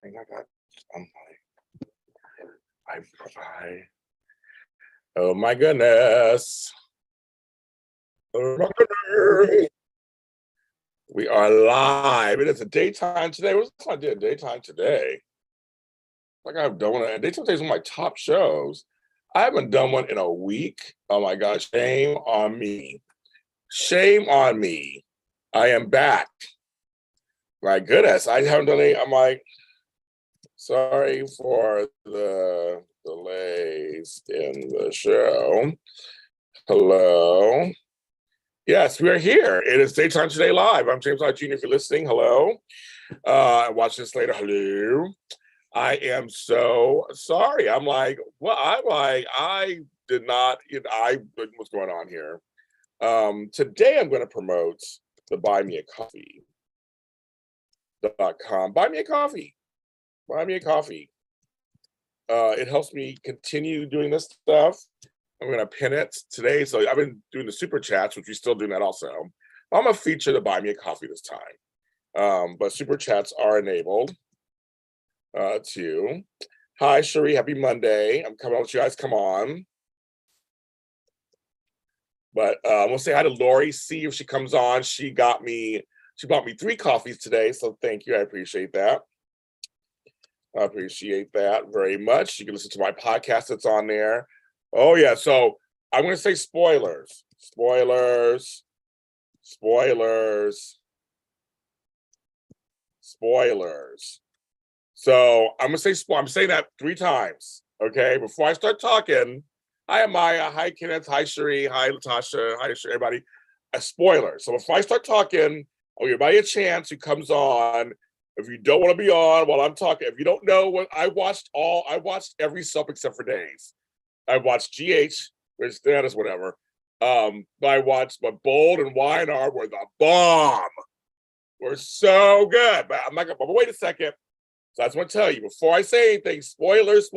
think I got. I'm like, I. Oh my goodness. Oh my goodness. We are live. It is a daytime today. What's I did daytime today? Like I've done one. Daytime today is one of my top shows. I haven't done one in a week. Oh my gosh, shame on me. Shame on me. I am back. My goodness, I haven't done any. I'm like, sorry for the delays in the show. Hello. Yes, we are here. It is Daytime Today Live. I'm James Lott Jr. If you're listening, hello. Watch this later. Hello. I am so sorry. I did not, what's going on here? Today I'm going to promote the buymeacoffee.com. Buy me a coffee. Buy me a coffee. It helps me continue doing this stuff. I'm going to pin it today. So I've been doing the super chats, which we're still doing that also. I'm going to feature the buy me a coffee this time. But super chats are enabled too. Hi, Cherie. Happy Monday. I'm coming out with you guys. Come on. But we'll say hi to Lori. See if she comes on. She bought me 3 coffees today. So thank you. I appreciate that. I appreciate that very much. You can listen to my podcast that's on there. Oh, yeah. So I'm going to say spoilers. Spoilers. Spoilers. Spoilers. So I'm going to say I'm saying that 3 times. Okay. Before I start talking, hi, Amaya. Hi, Kenneth. Hi, Cherie. Hi, Latasha. Hi, everybody. A spoiler. So before I start talking, I'll give everybody a chance who comes on. If you don't want to be on while I'm talking, if you don't know what I watched every soap except for Days. I watched GH, which that is whatever. But I watched, but Bold and YNR were the bomb. Were so good. But I'm not gonna, but wait a second. So I just want to tell you before I say anything, spoiler. Let me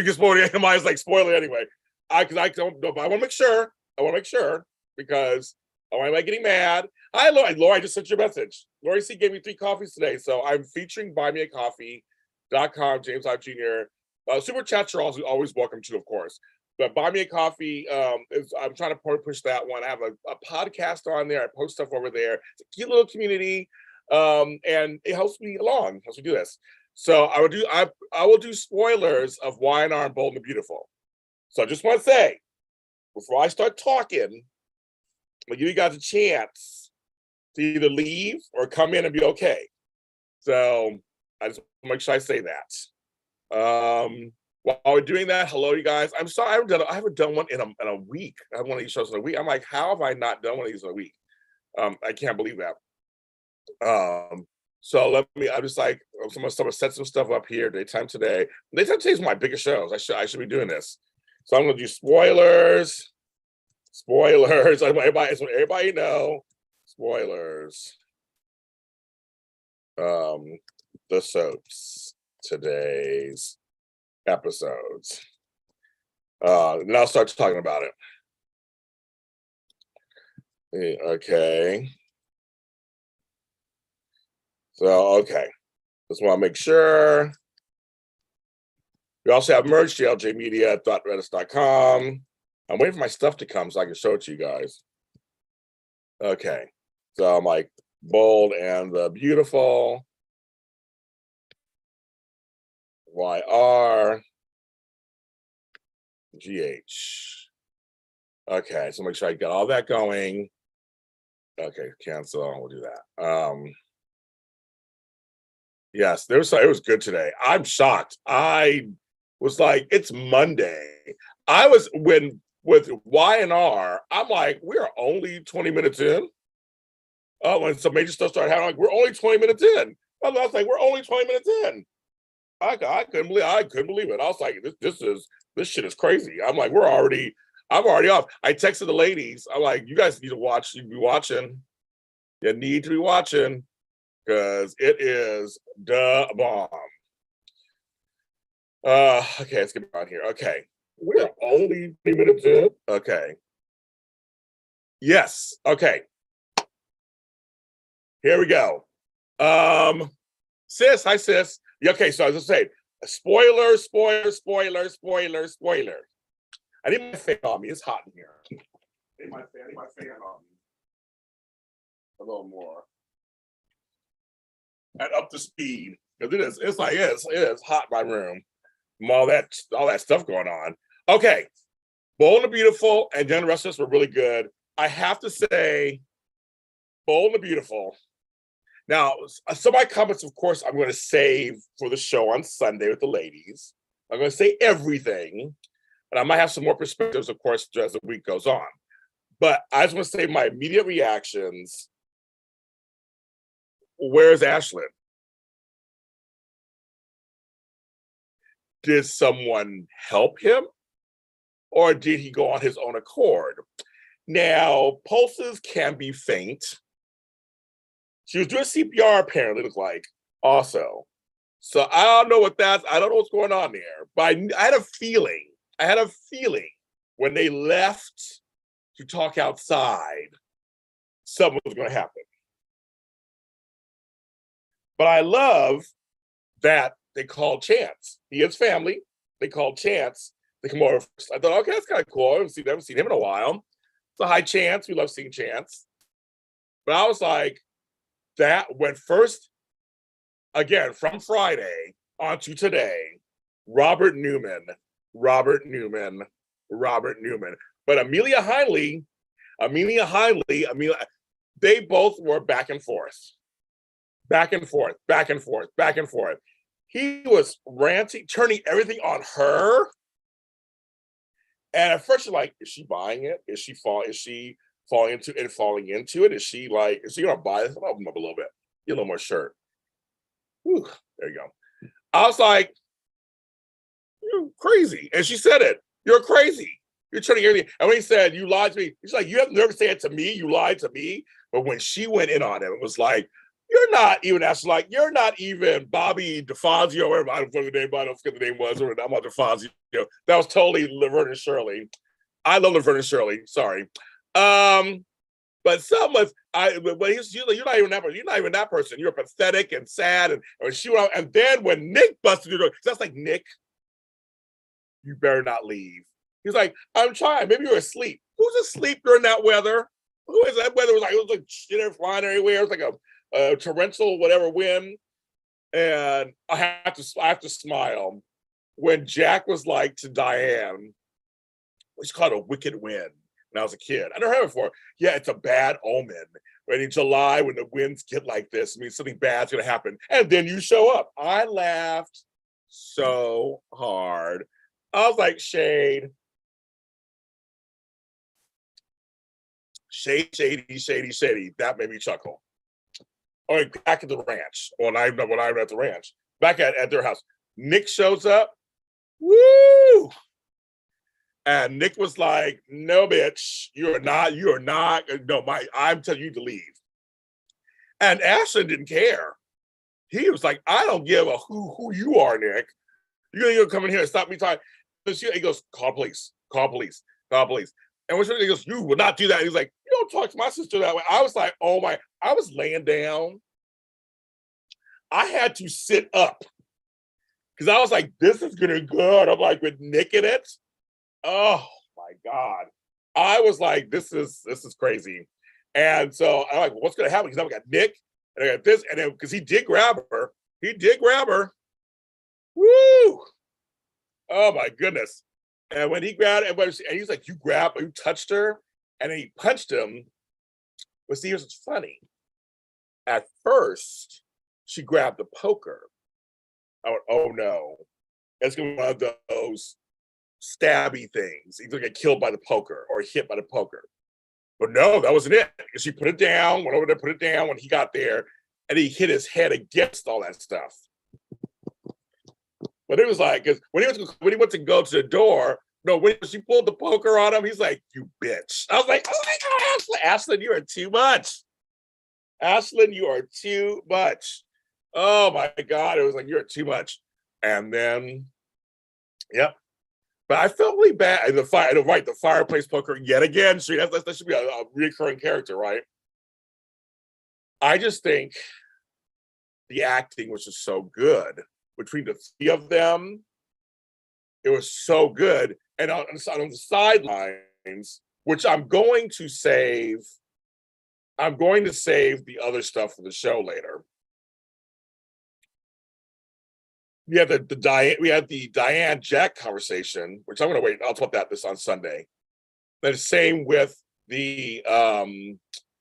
just spoil it. Mine's like spoiler anyway. I don't know, but I want to make sure. Because I want anybody getting mad. Hi, Lori. Lori, I just sent you a message. Lori C gave me 3 coffees today. So I'm featuring buymeacoffee.com, James Lott Jr. Super chats are always welcome to, of course. But Buy Me a Coffee, I'm trying to push that one. I have a podcast on there. I post stuff over there. It's a cute little community. And it helps me along, helps me do this. So I will do spoilers of YNR and Bold and the Beautiful. So I just want to say, before I start talking, I'll give you guys a chance to either leave or come in and be okay. So I just want to make sure I say that. While we're doing that, hello, you guys. I'm sorry, I haven't done one in a week. I have one of these shows in a week. I'm like, how have I not done one of these in a week? I can't believe that. So I'm just like, I'm gonna set some stuff up here. Daytime Today. Daytime Today is my biggest shows. I should be doing this. So I'm gonna do spoilers. Spoilers. Everybody know. Spoilers. The soaps today's episodes. And I'll start talking about it. Okay. So, okay. Just want to make sure. We also have merch, ljmedia.redis.com. I'm waiting for my stuff to come so I can show it to you guys. Okay. So I'm like, Bold and the Beautiful. YR. GH. Okay, so make sure I got all that going. Okay, cancel. We'll do that. Yes, it was good today. I'm shocked. I was like, it's Monday. I was with YNR. I'm like, we're only 20 minutes in. When some major stuff started happening, like, we're only 20 minutes in. I was like, we're only 20 minutes in. I couldn't believe it. I was like, this shit is crazy. I'm like, I'm already off. I texted the ladies. I'm like, you guys need to watch. You need to be watching. You need to be watching because it is the bomb. Okay, let's get on here. Okay, we're only 3 minutes in. Okay. Yes. Okay. Here we go. Sis, hi sis. Okay, so as I said, spoiler, spoiler, spoiler, spoiler, spoiler. I need my fan on me. It's hot in here. I need my fan on me. A little more. And up to speed. Because it is hot in my room. All that stuff going on. Okay. Bold and the Beautiful and Young and Restless were really good. I have to say, Bold and the Beautiful. Now, some of my comments, of course, I'm going to save for the show on Sunday with the ladies. I'm going to say everything, and I might have some more perspectives, of course, as the week goes on. But I just want to say my immediate reactions. Where's Ashlyn? Did someone help him? Or did he go on his own accord? Now, pulses can be faint. She was doing CPR, apparently, it looked like, also. So I don't know I don't know what's going on there. But I had a feeling when they left to talk outside, something was going to happen. But I love that they called Chance. He has family. They called Chance. They come over. I thought, okay, that's kind of cool. I haven't seen him in a while. So hi, Chance. We love seeing Chance. But I was like, that went first, again, from Friday onto today, Robert Newman. But Amelia Heinle, they both were back and forth. He was ranting, turning everything on her. And at first you're like, is she buying it? Is she falling into it? Is she gonna buy this? I'll open up a little bit. Get a little more shirt. Whew, there you go. I was like, you're crazy. And she said it. You're crazy. You're turning everything. And when he said, you lied to me, he's like, you have never said it to me. You lied to me. But when she went in on him, it was like, you're not even Bobby DeFazio, or whatever. I don't forget the name was, or I'm not DeFazio. That was totally Laverne and Shirley. I love Laverne and Shirley. Sorry. But some was but he's like, you're not even that person. You're pathetic and sad. And then when Nick busted the door, that's like, Nick, you better not leave. He's like, I'm trying. Maybe you're asleep. Who's asleep during that weather? Who is that weather? It was like shit flying everywhere. It was like a torrential whatever wind. And I have to smile when Jack was like to Diane, it's called a wicked wind. When I was a kid, I never heard it before. Yeah, it's a bad omen. But in July, when the winds get like this, it means something bad's gonna happen. And then you show up. I laughed so hard. I was like, shady. That made me chuckle. All right, back at the ranch. When I'm at the ranch, back at their house, Nick shows up. Woo! And Nick was like, no, bitch, you are not, no, I'm telling you to leave. And Ashlyn didn't care. He was like, I don't give a who you are, Nick. You're gonna come in here and stop me talking. He goes, call police. And when he goes, you will not do that. He's like, you don't talk to my sister that way. I was like, oh my, I was laying down. I had to sit up because I was like, this is gonna be good. I'm like, with Nick in it. Oh my God. I was like, this is crazy. And so I'm like, what's gonna happen? Because I got Nick and I got this, and then because he did grab her. Woo! Oh my goodness. And when he grabbed and he's like, you touched her, and then he punched him. But see, here's what's funny. At first, she grabbed the poker. I went, oh no. It's gonna be one of those stabby things. He's gonna get killed by the poker or hit by the poker. But no, that wasn't it. She put it down, went over there, put it down when he got there, and he hit his head against all that stuff. But it was like, because when he went to go to the door, no, when she pulled the poker on him, he's like, you bitch. I was like, oh my God, Ashlyn, you are too much. Ashlyn, you are too much. Oh my God, it was like, you're too much. And then, yep. But I felt really bad. The fireplace poker yet again. So that should be a recurring character, right? I just think the acting was just so good between the three of them. It was so good. And on the sidelines, which I'm going to save the other stuff for the show later. We had the Diane Jack conversation, which I'm going to wait. I'll talk about this on Sunday. The same with the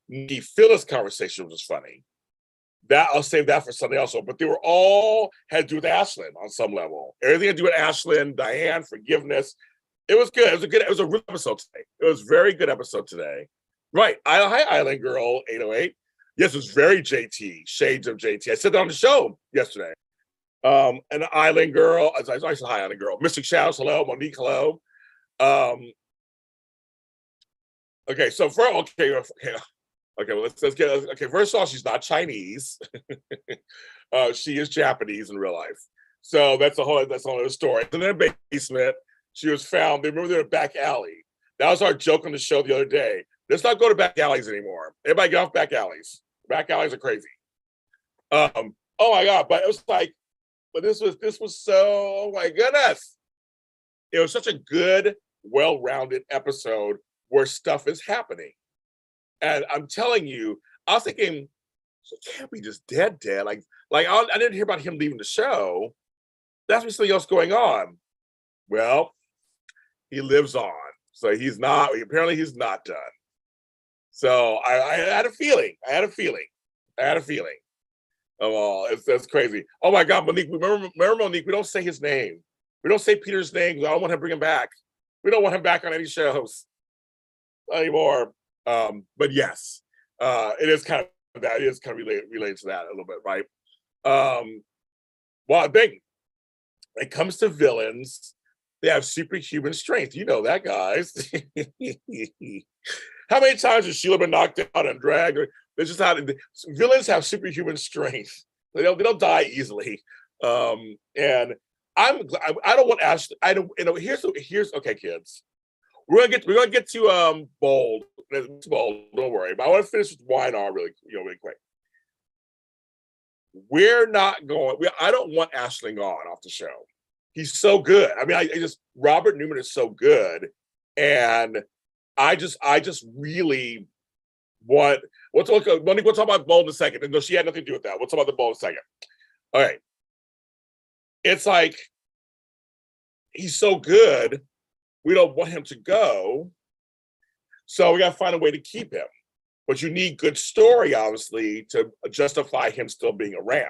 Phyllis conversation, which was funny. That I'll save that for Sunday also. But they were all had to do with Ashlyn on some level. Everything had to do with Ashlyn, Diane, forgiveness. It was good. It was a real episode today. It was a very good episode today. Right. Hi, Island Girl 808. Yes, it was very JT, shades of JT. I said that on the show yesterday. An Island Girl, I said hi, Island Girl. Mystic Shadows, hello. Monique, hello. Okay, so well, let's get okay. First of all, she's not Chinese. She is Japanese in real life. So that's another story. And then basement, she was found. They remember they were back alley. That was our joke on the show the other day. Let's not go to back alleys anymore. Everybody get off back alleys. Back alleys are crazy. Oh my God! But it was like, but this was so. Oh my goodness! It was such a good, well-rounded episode where stuff is happening. And I'm telling you, I was thinking, so can't be just dead. Like I didn't hear about him leaving the show. That's something else going on. Well, he lives on. So he's not done. So I had a feeling. Oh, that's crazy. Oh my God, Monique, remember Monique, we don't say his name. We don't say Peter's name. I don't want to bring him back. We don't want him back on any shows anymore. But yes, it is kind of that. It is kind of related to that a little bit, right? Well, I think when it comes to villains, they have superhuman strength. You know that, guys. How many times has Sheila been knocked out and dragged? They just villains have superhuman strength. They don't die easily. And I don't want Ashley. I don't. Here's okay, kids. We're gonna get to Bold. Bold. Don't worry. But I want to finish with YNR really quick. We're not going. I don't want Ashling off the show. He's so good. I mean, Robert Newman is so good, and I just really want. We'll talk about Bold in a second. No, she had nothing to do with that. We'll talk about the Bold in a second. All right. It's like he's so good. We don't want him to go. So we got to find a way to keep him. But you need good story, obviously, to justify him still being around.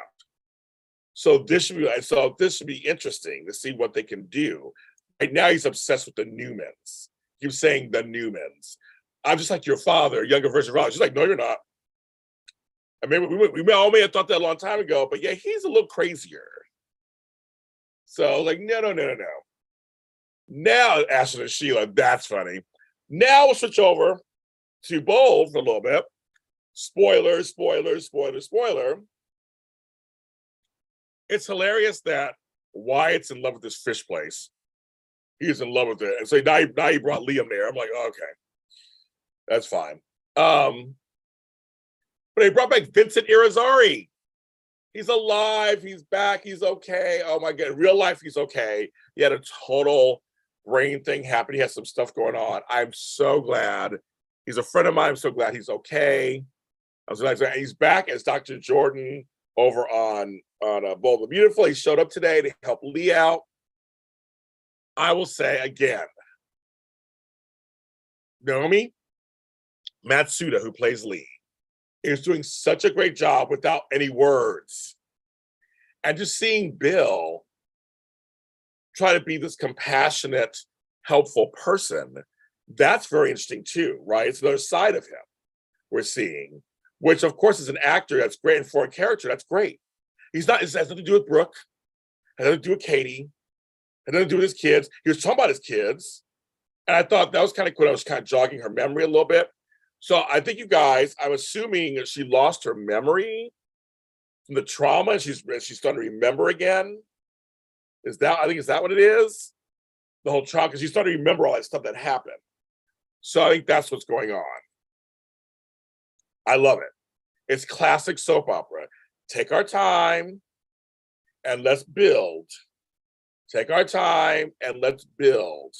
So this should be interesting to see what they can do. Right now, he's obsessed with the Newmans. He was saying the Newmans. I'm just like your father, younger version of Roger. She's like, no, you're not. I mean, we all may have thought that a long time ago, but yeah, he's a little crazier. So like, no. Now, Ashley and Sheila, that's funny. Now we'll switch over to Bold for a little bit. Spoiler. It's hilarious that Wyatt's in love with this fish place. He's in love with it. And so now he brought Liam there. I'm like, okay, that's fine. But he brought back Vincent Irizarry. He's alive. He's back. He's okay. Oh my God. In real life, he's okay. He had a total brain thing happen. He has some stuff going on. I'm so glad. He's a friend of mine. I'm so glad he's okay. I'm so glad he's back as Dr. Jordan over on Bold and Beautiful. He showed up today to help Lee out. I will say again, Naomi Matsuda, who plays Lee, is doing such a great job without any words. And just seeing Bill try to be this compassionate, helpful person, that's very interesting too, right? It's another side of him we're seeing, which of course is an actor that's great, and for a character, that's great. It has nothing to do with Brooke, it has nothing to do with Katie, it has nothing to do with his kids. He was talking about his kids. And I thought that was kind of cool. I was kind of jogging her memory a little bit. So I think you guys, I'm assuming that she lost her memory from the trauma and she's starting to remember again. Is that what it is? The whole trauma, because she's starting to remember all that stuff that happened. So I think that's what's going on. I love it. It's classic soap opera. take our time and let's build. Take our time and let's build.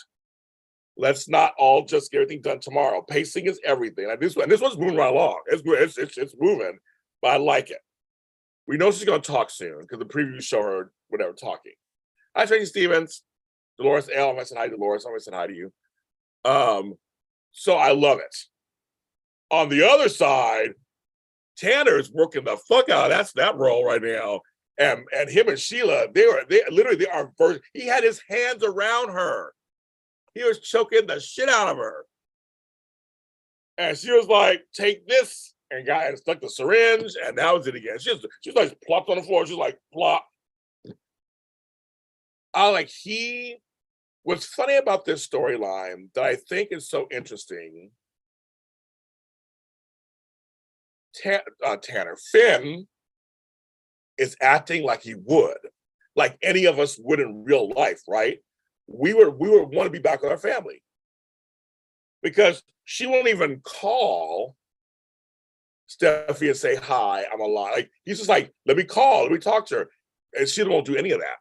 Let's not all just get everything done tomorrow. Pacing is everything. And this one's moving right along. It's moving, but I like it. We know she's going to talk soon because the previews show her whatever talking. Hi, Tracy Stevens, Dolores L. I said hi, Dolores. I said hi to you. So I love it. On the other side, Tanner's working the fuck out of that role right now. And him and Sheila, they are first. He had his hands around her. He was choking the shit out of her. And she was like, take this, and guy stuck the syringe, and that was it again. She's like plopped on the floor. She's like, plop. What's funny about this storyline that I think is so interesting, Tanner Finn is acting like he would, like any of us would in real life, right? We would want to be back with our family because she won't even call Steffi and say hi, I'm alive. Like he's just like, let me talk to her, and she won't do any of that.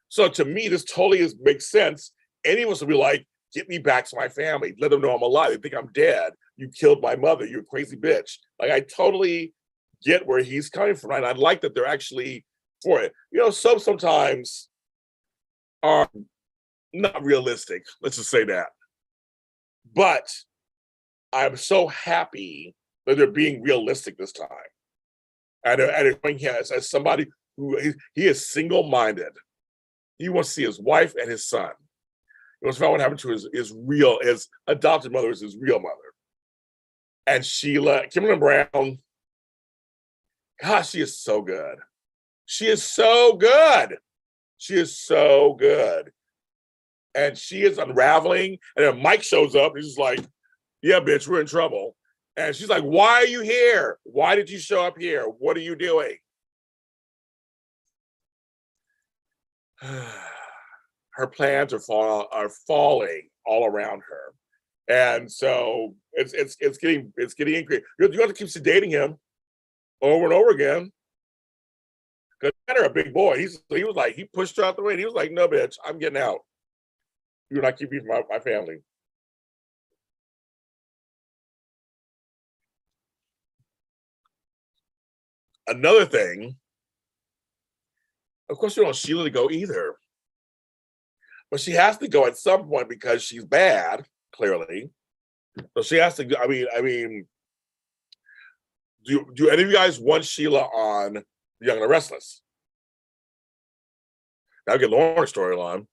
So to me, this totally makes sense. Any of us would be like, get me back to my family. Let them know I'm alive. They think I'm dead. You killed my mother. You're a crazy bitch. Like I totally get where he's coming from. And I like that they're actually for it. You know, sometimes are not realistic. Let's just say that. But I'm so happy that they're being realistic this time. And as somebody who he is single-minded. He wants to see his wife and his son. He wants to find what happened to his adopted mother is his real mother. And Sheila, Kimberly Brown, gosh, she is so good. She is so good. She is so good. And she is unraveling. And then Mike shows up. And he's like, yeah, bitch, we're in trouble. And she's like, why are you here? Why did you show up here? What are you doing? Her plans are falling all around her. And so it's getting increased. You have to keep sedating him over and over again. Because they're a big boy. He was like, he pushed her out the way and he was like, no, bitch, I'm getting out. You're not keeping my family. Another thing, of course, you don't want Sheila to go either. But she has to go at some point because she's bad, clearly. So she has to go. I mean, do any of you guys want Sheila on The Young and the Restless? That'll get Lauren's storyline.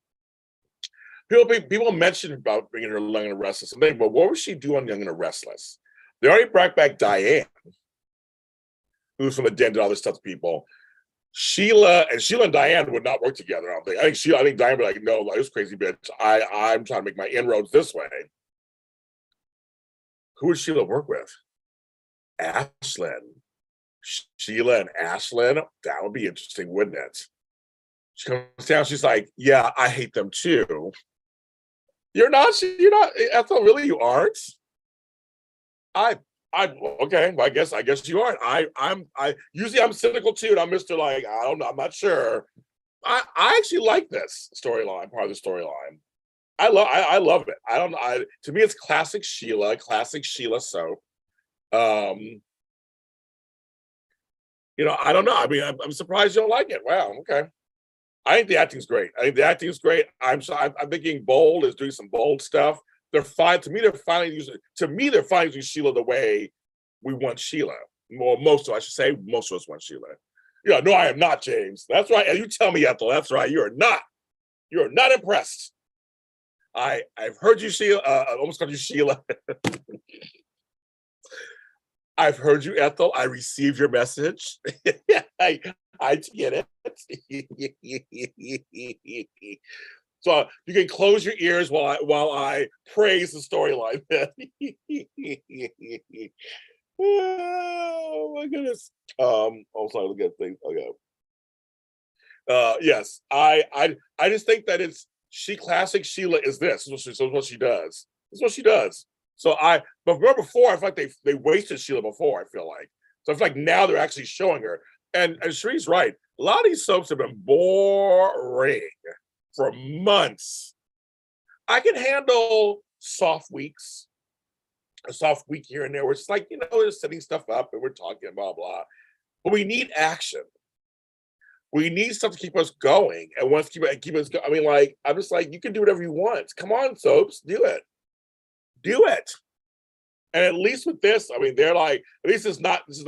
People mentioned about bringing her Young and the Restless, and but what would she do on Young and the Restless? They already brought back Diane, who's from the den, did all this stuff to people. Sheila and Diane would not work together. I don't think. I think Diane would be like, no, like, this crazy bitch. I'm trying to make my inroads this way. Who would Sheila work with? Ashlyn. Sheila and Ashlyn. That would be interesting, wouldn't it? She comes down. She's like, yeah, I hate them too. You're not. Ethel, really, you aren't. Okay. Well, I guess you aren't. I'm usually I'm cynical too, and I'm Mr. Like, I don't know, I'm not sure. I actually like this storyline, part of the storyline. I love it. To me, it's classic Sheila soap. I don't know. I mean, I'm surprised you don't like it. Wow, okay. I think the acting's great. I'm thinking Bold is doing some bold stuff. They're fine. To me, they're finally using Sheila the way we want Sheila. Well, most of us want Sheila. Yeah, no, I am not, James. That's right. And you tell me, Ethel. That's right. You are not impressed. I've heard you, Sheila. I almost called you Sheila. I've heard you, Ethel. I received your message. I get it. So you can close your ears while I praise the storyline. Oh my goodness. Sorry, look at things. Okay. Yes, I just think that classic Sheila is this. This is what she does. This is what she does. So but remember before, I feel like they wasted Sheila before, I feel like. So I feel like now they're actually showing her. and Sheree's right. A lot of these soaps have been boring for months. I can handle soft weeks, a soft week here and there, where it's like, we're setting stuff up and we're talking, blah, blah. But we need action. We need stuff to keep us going and wants to keep us going. I mean, like, I'm just like, you can do whatever you want. Come on, soaps, do it. Do it. And at least with this, I mean, they're like, at least this is not, it's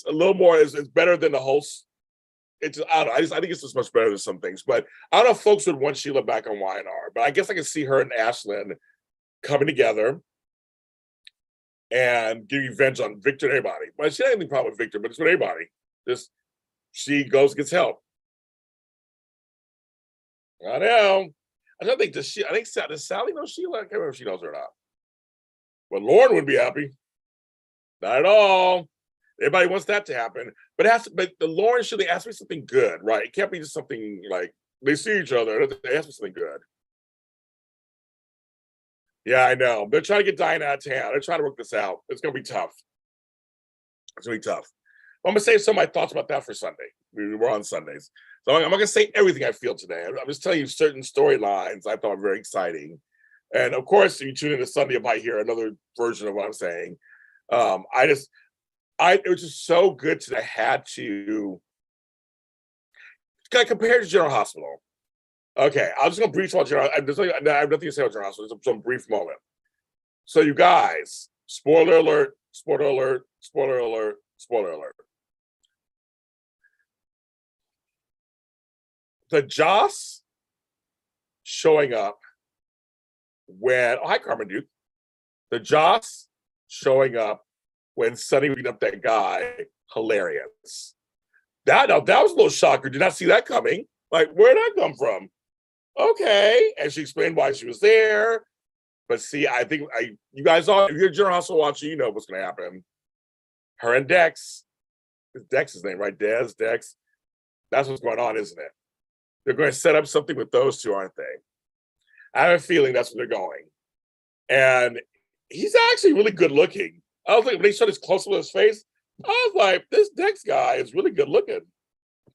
a little more, it's better than the whole, it's, I don't know, I think it's just much better than some things. But I don't know if folks would want Sheila back on YNR, but I guess I can see her and Ashlyn coming together and getting revenge on Victor and everybody. But she had any problem with Victor, but it's with everybody. Just, she goes, gets help. I know. I don't think, does Sally know Sheila? I can't remember if she knows her or not. But Lauren would be happy. Not at all. Everybody wants that to happen. But the Lauren should ask me something good, right? It can't be just something like they see each other. They ask me something good. Yeah, I know. They're trying to get Diana out of town. They're trying to work this out. It's gonna be tough. It's gonna be tough. I'm gonna save some of my thoughts about that for Sunday. We're on Sundays. So I'm not gonna say everything I feel today. I'm just telling you certain storylines I thought were very exciting. And of course, if you tune in to Sunday, you might hear another version of what I'm saying. It was just so good that I had to compare to General Hospital. Okay, I'm just gonna brief about General. I have nothing to say about General Hospital. Just some brief moment. So you guys, spoiler alert, spoiler alert, spoiler alert, spoiler alert. The Joss showing up when, hi Carmen Duke. The Joss showing up when Sonny beat up that guy, hilarious. That was a little shocker. Did not see that coming. Like, where'd that come from? Okay. And she explained why she was there. But see, I think you guys all, if you're a General Hospital watcher, you know what's gonna happen. Her and Dex. It's Dex's name, right? Dex. That's what's going on, isn't it? They're going to set up something with those two, aren't they? I have a feeling that's where they're going. And he's actually really good looking. I was like, when he showed his close up of his face, I was like, this Dex guy is really good looking.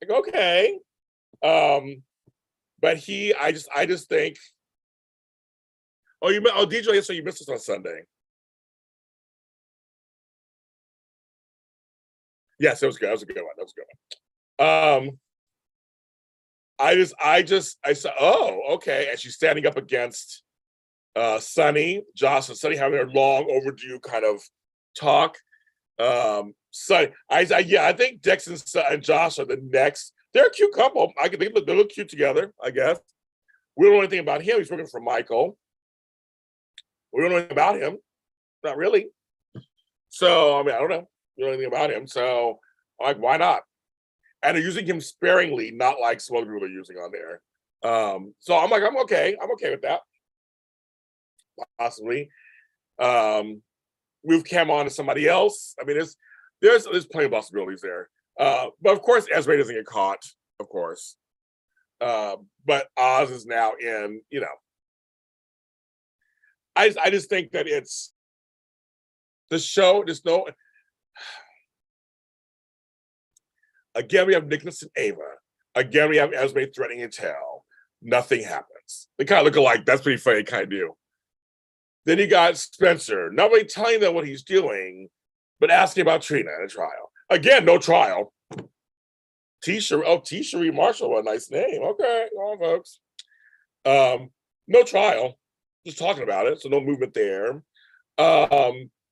Like, okay. But I just think, DJ, so you missed us on Sunday. Yes, it was good. That was a good one. I said, oh, okay. And she's standing up against Sonny, Joss, and Sonny having their long overdue kind of talk. Sonny, I think Dex and Josh are the next. They're a cute couple. I can think they look cute together, I guess. We don't know anything about him. He's working for Michael. We don't know anything about him. Not really. So, I mean, I don't know. We don't know anything about him. So, like, why not? And they're using him sparingly, not like some other people they're using on there. So I'm like, I'm okay with that. Possibly. Move Cam on to somebody else. I mean, there's plenty of possibilities there. But of course, Esme doesn't get caught, of course. But Oz is now in, I just think that it's the show, there's no. Again, we have Nicholas and Ava. Again, we have Esme threatening to tell. Nothing happens. They kind of look alike. That's pretty funny, kind of do. Then you got Spencer, not really telling them what he's doing, but asking about Trina in a trial. Again, no trial. T. Cherie Marshall, what a nice name. Okay, come on, folks. No trial. Just talking about it, so no movement there.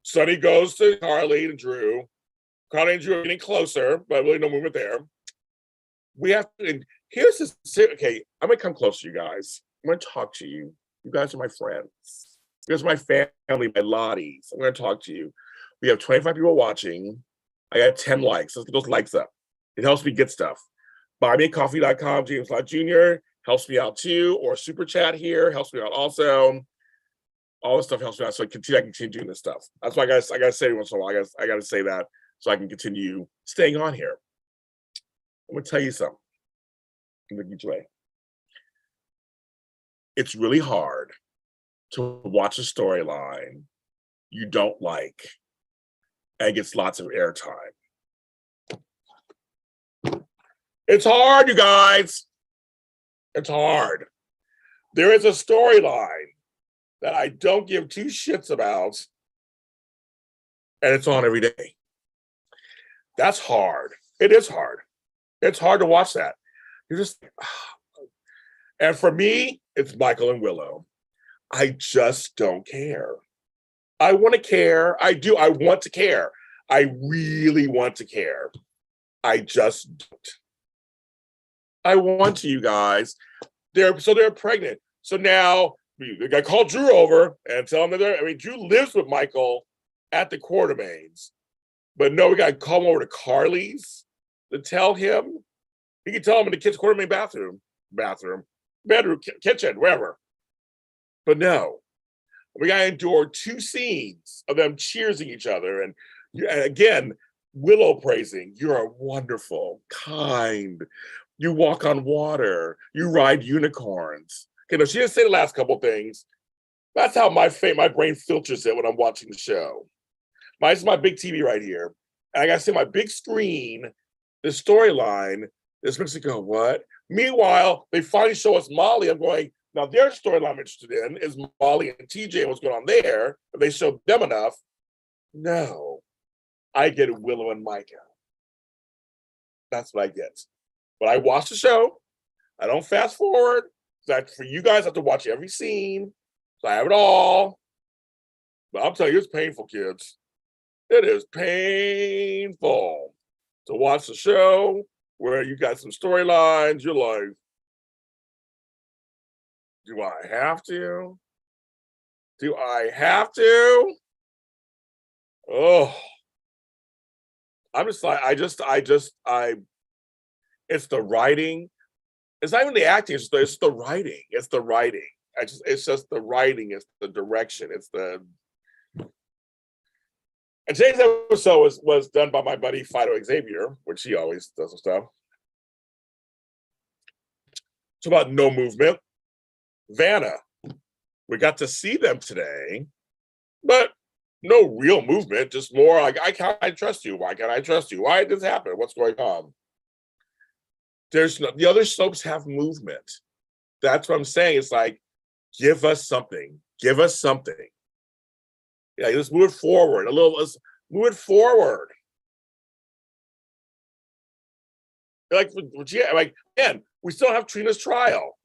Sonny goes to Carly and Drew. Carly and Drew are getting closer, but really no movement there. We have to, and here's this, okay, I'm gonna come close to you guys. I'm gonna talk to you. You guys are my friends. You guys are my family, my Lotties. I'm gonna talk to you. We have 25 people watching. I got 10 likes. Let's get those likes up. It helps me get stuff. BuyMeACoffee.com, James Lott Jr. helps me out too, or Super Chat here helps me out also. All this stuff helps me out, so I can continue doing this stuff. That's why I gotta say it once in a while. I gotta say that so I can continue staying on here. I'm gonna tell you something. It's really hard to watch a storyline you don't like and gets lots of airtime. It's hard, you guys. It's hard. There is a storyline that I don't give two shits about, and it's on every day. That's hard. It is hard. It's hard to watch that. You're just, and for me, it's Michael and Willow. I just don't care. I want to care. I do. I want to care. I really want to care. I just don't. I want to, you guys. They're pregnant. So now I called Drew over and tell him that Drew lives with Michael at the Quartermains. But no, we got to call him over to Carly's to tell him. He can tell him in the kids' Quartermain bathroom, bedroom, kitchen, wherever. But no, we got to endure 2 scenes of them cheersing each other. And again, Willow praising, you're wonderful, kind. You walk on water. You ride unicorns. You know, she didn't say the last couple things. That's how my brain filters it when I'm watching the show. This is my big TV right here. And I got to see my big screen, the storyline. This makes me go, what? Meanwhile, they finally show us Molly. I'm going, now their storyline I'm interested in is Molly and TJ and what's going on there. If they showed them enough. No. I get Willow and Micah. That's what I get. But I watch the show. I don't fast forward. For you guys, I have to watch every scene. So I have it all. But I'm telling you, it's painful, kids. It is painful to watch the show where you got some storylines. You're like, do I have to? Do I have to? Oh, I'm just like, it's the writing. It's not even the acting, it's the writing. It's the writing. It's just the writing, it's the direction, and today's episode was done by my buddy Fido Xavier, which he always does some stuff. It's about no movement. Vanna. We got to see them today, but no real movement, just more like, I trust you. Why can't I trust you? Why did this happen? What's going on? The other soaps have movement. That's what I'm saying. It's like, give us something. Give us something. Yeah, let's move it forward a little. Let's move it forward. Like, man, we still have Trina's trial,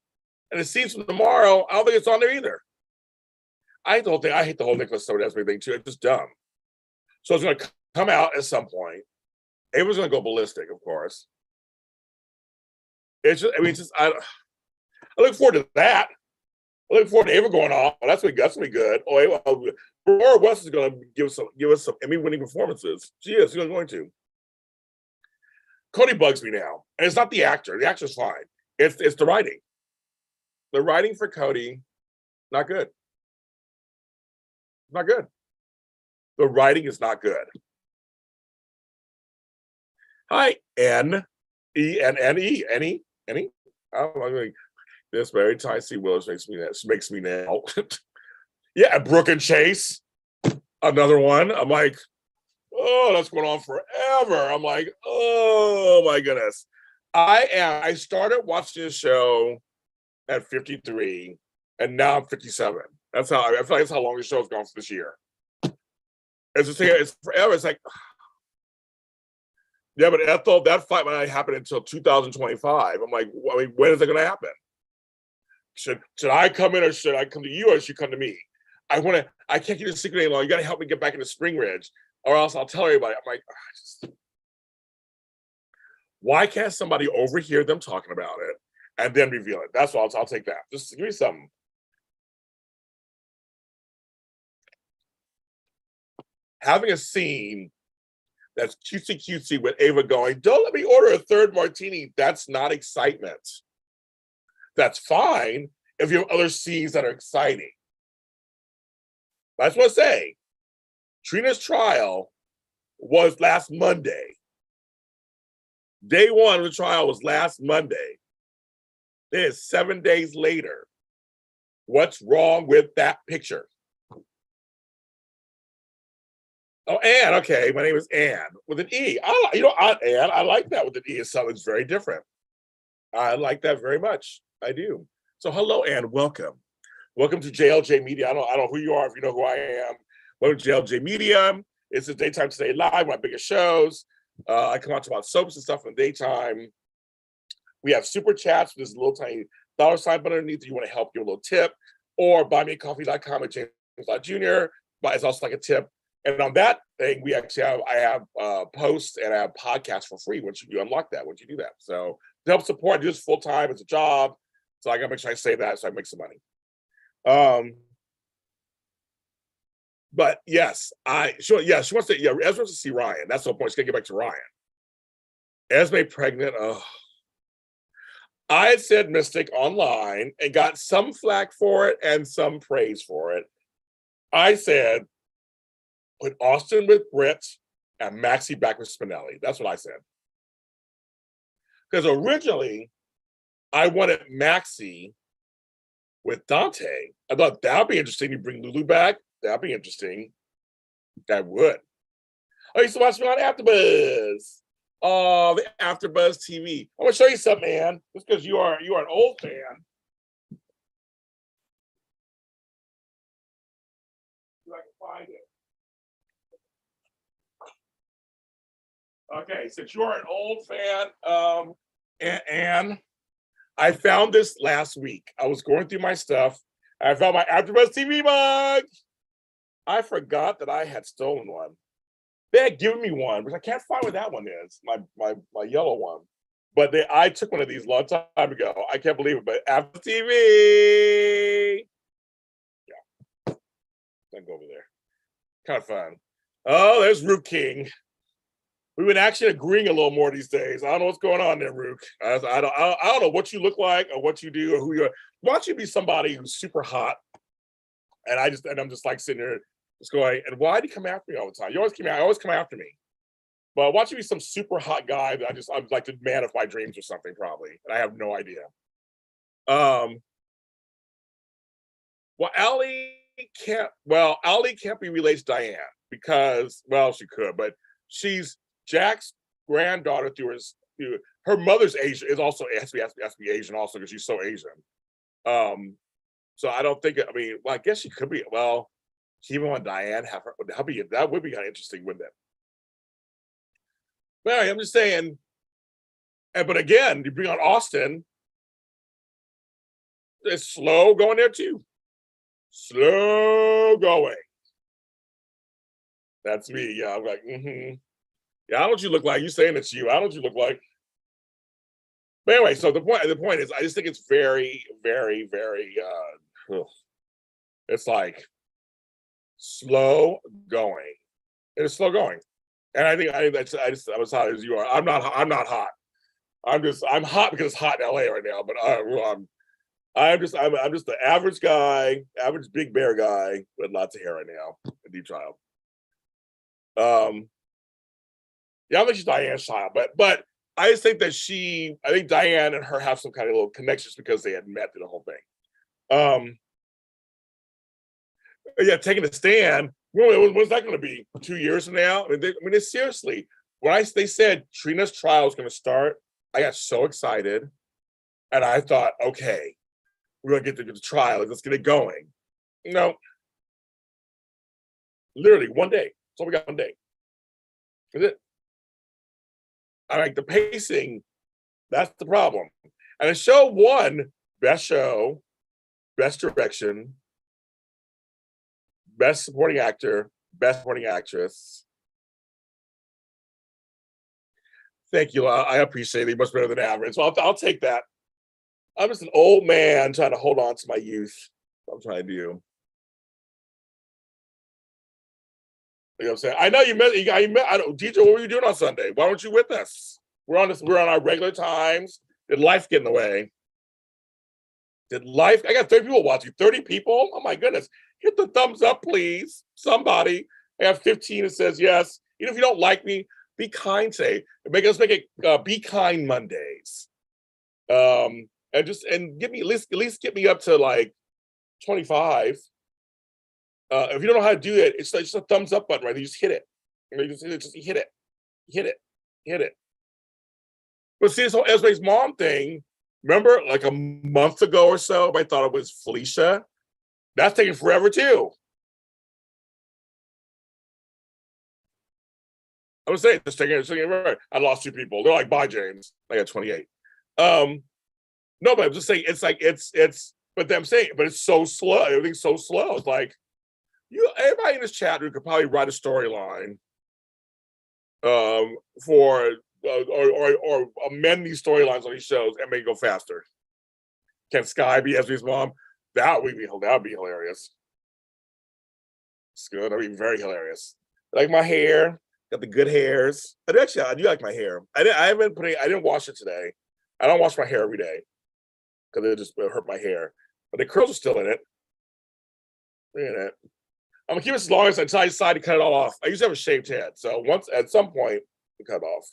and it seems from tomorrow. I don't think it's on there either. I hate the whole Nicholas Stone-Esme thing too. It's just dumb. So it's going to come out at some point. Ava's going to go ballistic, of course. It's just, I look forward to that. I look forward to Ava going on. That's gonna be good. Aurora West is going to give us some Emmy-winning performances. She is. She's going to. Cody bugs me now, and it's not the actor. The actor's fine. It's the writing. The writing for Cody, not good. Not good. The writing is not good. Hi, N-E-N-N-E. Any? I'm like, this very time I see Willis makes me now. Yeah, Brooke and Chase, another one. I'm like, oh, that's going on forever. I'm like, oh my goodness. I started watching this show at 53, and now I'm 57. I feel like that's how long the show's gone for this year. It's forever. It's like, yeah, but Ethel, that fight might not happen until 2025. I'm like, when is it going to happen? Should I come in, or should I come to you, or should you come to me? I can't keep this secret any longer. You got to help me get back into Spring Ridge, or else I'll tell everybody. I'm like, why can't somebody overhear them talking about it and then reveal it? That's all. I'll take that. Just give me something. Having a scene that's cutesy with Ava going, don't let me order a third martini. That's not excitement. That's fine if you have other scenes that are exciting. That's what I'm saying. Trina's trial was last Monday. Day one of the trial was last Monday. It is 7 days later. What's wrong with that picture? Oh, Anne. Okay, my name is Anne with an E. Aunt Anne. I like that with an E. It's something very different. I like that very much. I do. So hello and welcome. Welcome to JLJ Media. I don't know who you are if you know who I am. Welcome to JLJ Media. It's the Daytime Today Live, my biggest shows. I come out to about soaps and stuff in the daytime. We have super chats. There's a little tiny dollar sign button underneath. If you want to help, give a little tip, or buymeacoffee.com at James Lott Jr. But it's also like a tip. And on that thing, I have posts and I have podcasts for free once you unlock that, once you do that. So to help support, I do this full time. It's a job. So I gotta make sure I say that so I make some money. But yes, she wants to, Esme wants to see Ryan. That's the point. She's gonna get back to Ryan. Esme pregnant. Oh, I had said Mystic online and got some flack for it and some praise for it. I said, put Austin with Britt and Maxie back with Spinelli. That's what I said. Because originally, I wanted Maxie with Dante. I thought that would be interesting. You bring Lulu back. That'd be interesting. That would. I used to watch me on AfterBuzz. Oh, the AfterBuzz TV. I want to show you something, man. Just because you are an old fan. See if I can find it. Okay, since you are an old fan, and I found this last week. I was going through my stuff. I found my AfterBuzz TV mug. I forgot that I had stolen one. They had given me one, which I can't find what that one is. My yellow one. But I took one of these a long time ago. I can't believe it. But After TV. Yeah. Then go over there. Kind of fun. Oh, there's Rook King. We've been actually agreeing a little more these days. I don't know what's going on there, Rook. I don't know what you look like or what you do or who you are. Why don't you be somebody who's super hot? And I'm just like sitting there, just going, and why do you come after me all the time? You always come after me. But why don't you be some super hot guy that I'm like the man of my dreams or something, probably. And I have no idea. Well, Allie can't be related to Diane because, well, she could, but she's Jack's granddaughter through her mother's Asian, has to be Asian also because she's so Asian. So I don't think, well, I guess she could be, well, Kiva and Diane that would be kind of interesting, wouldn't it? But anyway, I'm just saying, but again, you bring on Austin, it's slow going there too. Slow going. That's me. Yeah, I'm like, Yeah, how don't you look like? You saying it's you. How don't you look like? But anyway, so the point is, I just think it's very, very, very, it's like slow going. It's slow going. And I was hot as you are. I'm not hot. I'm hot because it's hot in LA right now, but I'm just the average guy, average big bear guy with lots of hair right now, a deep child. Yeah, I think she's Diane's child, but I just think that I think Diane and her have some kind of little connections because they had met through the whole thing. Yeah, taking a stand. What's that going to be? 2 years from now? It's seriously. When they said Trina's trial was going to start, I got so excited, and I thought, okay, we're going to get the trial. Let's get it going. No, literally one day. That's all we got, one day. That's it. I like the pacing. That's the problem. And the show won best show, best direction, best supporting actor, best supporting actress. Thank you. I appreciate it. Much better than average. So I'll take that. I'm just an old man trying to hold on to my youth. That's what I'm trying to do. You know what I'm saying? I know you met. DJ, what were you doing on Sunday? Why weren't you with us? We're on our regular times. Did life get in the way? I got 30 people watching. 30 people? Oh my goodness. Hit the thumbs up, please. Somebody. I have 15 that says yes. Even if you don't like me, be kind, say. Let's make it Be Kind Mondays. And give me at least get me up to like 25. If you don't know how to do it, it's just a thumbs up button, right? You just hit it. You just hit it. Hit it. But see, this whole Esme's mom thing, Remember, like a month ago or so, I thought it was Felicia. That's taking forever too. I was saying, just taking forever. I lost 2 people. They're like, bye, James. I got 28. No, but I'm just saying, it's like but I'm saying, but it's so slow. Everything's so slow. It's like everybody in this chat room could probably write a storyline, for or amend these storylines on these shows and make it go faster. Can Sky be Esme's mom? That would be hilarious. It's good. That'd be very hilarious. Like my hair, got the good hairs. I do like my hair. I didn't wash it today. I don't wash my hair every day because it hurt my hair. But the curls are still in it. I'm gonna keep it as long as I decide to cut it all off. I used to have a shaved head, so at some point, we cut it off.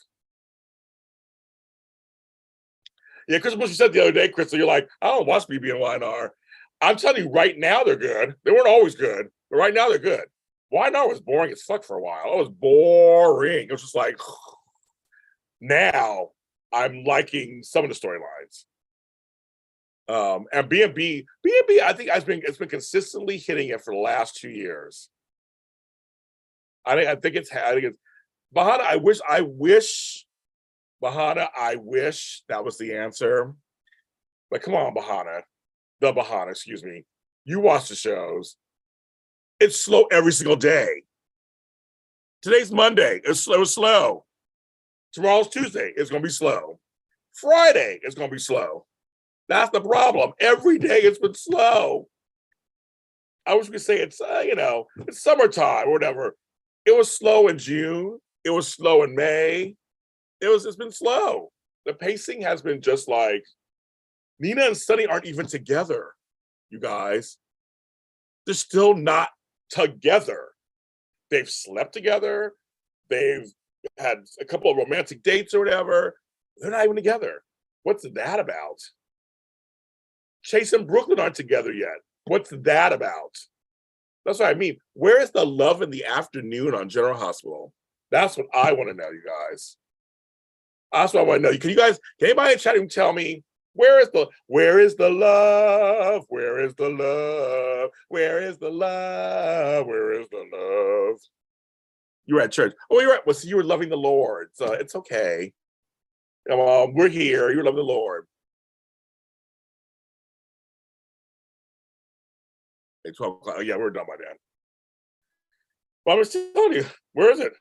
Yeah, Crystal Bush, you said the other day, Crystal, you're like, I don't watch BB and YNR. I'm telling you, right now they're good. They weren't always good, but right now they're good. YNR was boring as fuck for a while. It was boring. It was just like, now I'm liking some of the storylines. And B&B, I think it's been consistently hitting it for the last 2 years. I think it's Bahana. I wish Bahana. I wish that was the answer. But come on, Bahana, excuse me. You watch the shows. It's slow every single day. Today's Monday. It was slow. Tomorrow's Tuesday. It's going to be slow. Friday is going to be slow. That's the problem. Every day it's been slow. I was going to say it's it's summertime or whatever. It was slow in June. It was slow in May. It's been slow. The pacing has been just like Nina and Sunny aren't even together, you guys. They're still not together. They've slept together. They've had a couple of romantic dates or whatever. They're not even together. What's that about? Chase and Brooklyn aren't together yet. What's that about? That's what I mean. Where is the love in the afternoon on General Hospital? That's what I want to know, you guys. That's what I want to know. Can anybody in chat room tell me where is the love? Where is the love? Where is the love? Where is the love? You were at church. Oh, you're right. Well, so you were loving the Lord. So it's okay. We're here. You love the Lord. At 12 o'clock. Oh, yeah, we're done by then. But I'm just telling you, where is it?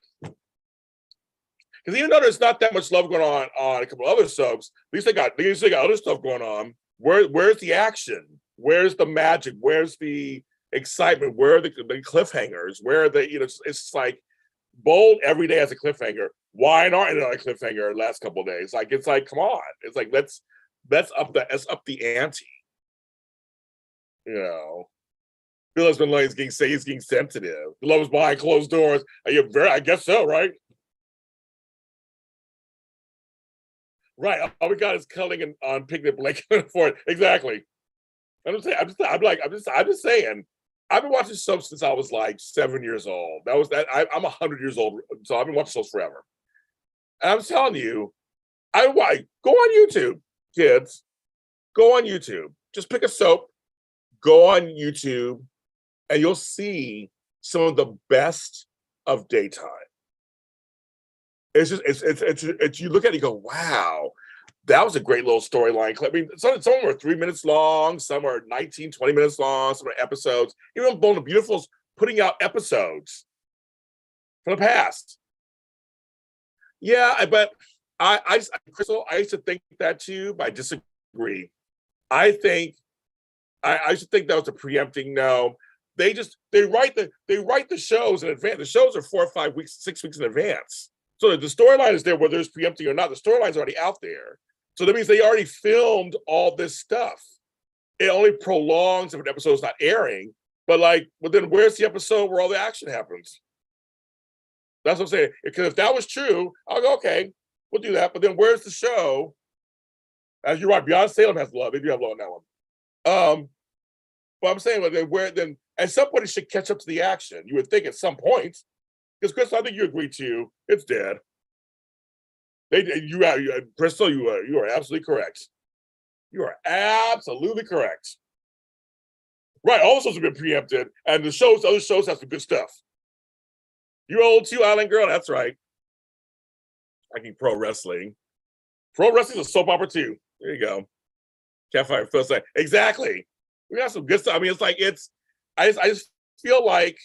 Because even though there's not that much love going on a couple other soaps, at least they got other stuff going on. Where's the action? Where's the magic? Where's the excitement? Where are the cliffhangers? Where are the it's like Bold every day has a cliffhanger. Why not a cliffhanger the last couple of days? It's like, come on. It's like let's up the ante. Bill has been like he's getting sensitive. The love is behind closed doors. I guess so, right? Right. All we got is cuddling on picnic blanket for it. Exactly. I'm just saying. I've been watching soaps since I was like 7 years old. I'm 100 years old, so I've been watching soaps forever. And I'm telling you, go on YouTube, kids. Go on YouTube. Just pick a soap, go on YouTube, and you'll see some of the best of daytime. It's just you look at it, you go, wow, that was a great little storyline. I mean, some of them were 3 minutes long, some are 19, 20 minutes long, some are episodes. Even Bold and Beautiful's putting out episodes from the past. Yeah, but Crystal, I used to think that too, but I disagree. I think I used to think that was a preempting no. They write the shows in advance. The shows are 4 or 5 weeks, 6 weeks in advance. So the storyline is there, whether it's preempting or not. The storyline's already out there. So that means they already filmed all this stuff. It only prolongs if an episode's not airing. But then where's the episode where all the action happens? That's what I'm saying. Because if that was true, I'll go, okay, we'll do that. But then where's the show? As you're right, Beyond Salem has love. They do have love on that one. But I'm saying, then at some point it should catch up to the action. You would think at some point. Because Crystal, I think you agree too. It's dead. Crystal, you are absolutely correct. You are absolutely correct. Right, all the shows have been preempted, and other shows have some good stuff. You old too, Island Girl. That's right. I can pro wrestling. Pro wrestling's a soap opera too. There you go. Can't find first like exactly. We got some good stuff. I mean, it's like it's. I just feel like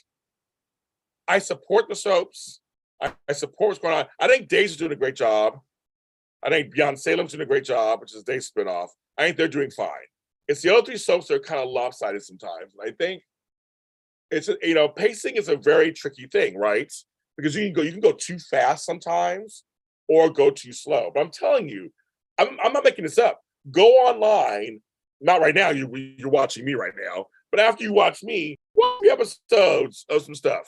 I support the soaps. I support what's going on. I think Days is doing a great job. I think Beyond Salem's doing a great job, which is Days spinoff. I think they're doing fine. It's the other three soaps that are kind of lopsided sometimes. And I think it's pacing is a very tricky thing, right? Because you can go too fast sometimes or go too slow. But I'm telling you, I'm not making this up. Go online, not right now, you're watching me right now, but after you watch me, watch the episodes of some stuff.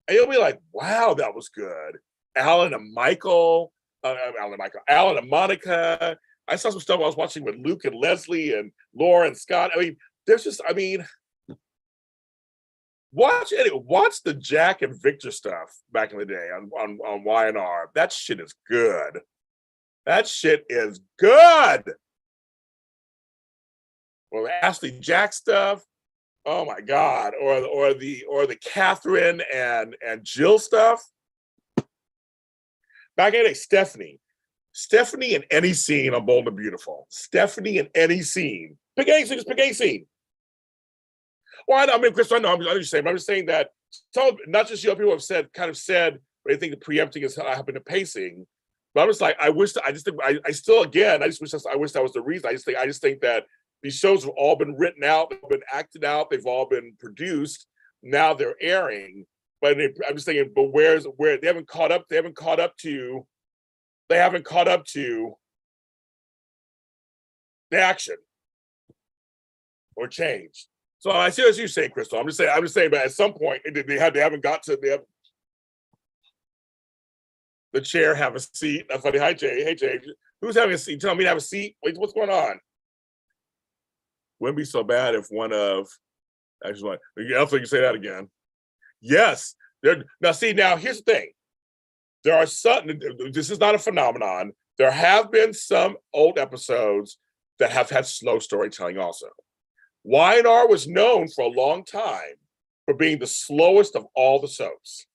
And you'll be like, wow, that was good. Alan and Michael, Alan and Monica. I saw some stuff I was watching with Luke and Leslie and Laura and Scott. I mean, watch the Jack and Victor stuff back in the day on Y&R. That shit is good. That shit is good. Well, the Ashley Jack stuff. Oh my God. Or the Catherine and Jill stuff. Back in the day, Stephanie in any scene on Bold and Beautiful. Stephanie in any scene. Pick any scene, just pick any scene. Well, I mean, Chris, I know I'm just saying that some, not just people have said, they think the preempting is happening to pacing. But I'm just like, I wish that I wish that was the reason. I just think that these shows have all been written out, they've been acted out, they've all been produced. Now they're airing. But I'm just thinking, but where they haven't caught up to the action or change. So I see what you're saying, Crystal. I'm just saying, but at some point they haven't got to the chair have a seat. That's funny. Hi Jay. Hey Jay. Who's having a seat? Tell me to have a seat. Wait, what's going on? Wouldn't be so bad if one of actually else you say that again. Yes. Now here's the thing. There are this is not a phenomenon. There have been some old episodes that have had slow storytelling also. Y&R was known for a long time for being the slowest of all the soaps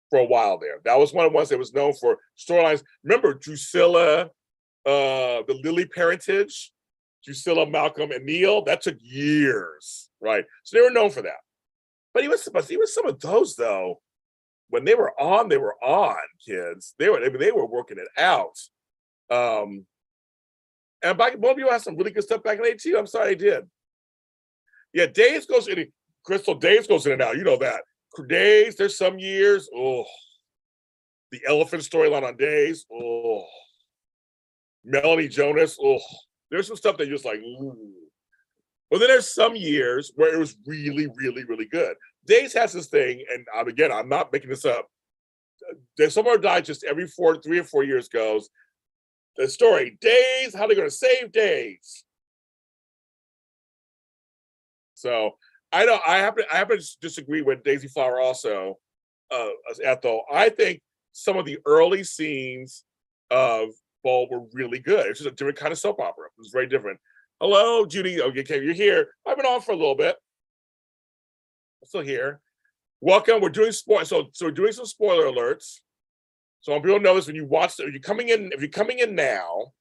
for a while there. That was one of the ones that was known for storylines. Remember Drusilla, the Lily parentage, Drusilla, Malcolm, and Neil? That took years, right? So they were known for that. But even some of those, though, when they were on, kids. They were working it out. And both of you had some really good stuff back in the day, too. I'm sorry I did. Yeah, Days goes in. Crystal, Days goes in and out. You know that. Days, there's some years. Oh, the elephant storyline on Days. Oh, Melanie Jonas. Oh, there's some stuff that you're just like, ooh. Well, then there's some years where it was really, really, really good. Days has this thing, and again, I'm not making this up. There's some of our digest every 3 or 4 years goes, the story, Days, how they're going to save Days. So I happen to disagree with Daisy Flower also, Ethel. I think some of the early scenes of Bold were really good. It's just a different kind of soap opera. It was very different. Hello, Judy. Okay, you're here. I've been on for a little bit. I'm still here. Welcome. We're doing so we're doing some spoiler alerts. So people know this when you watch. If you're coming in now,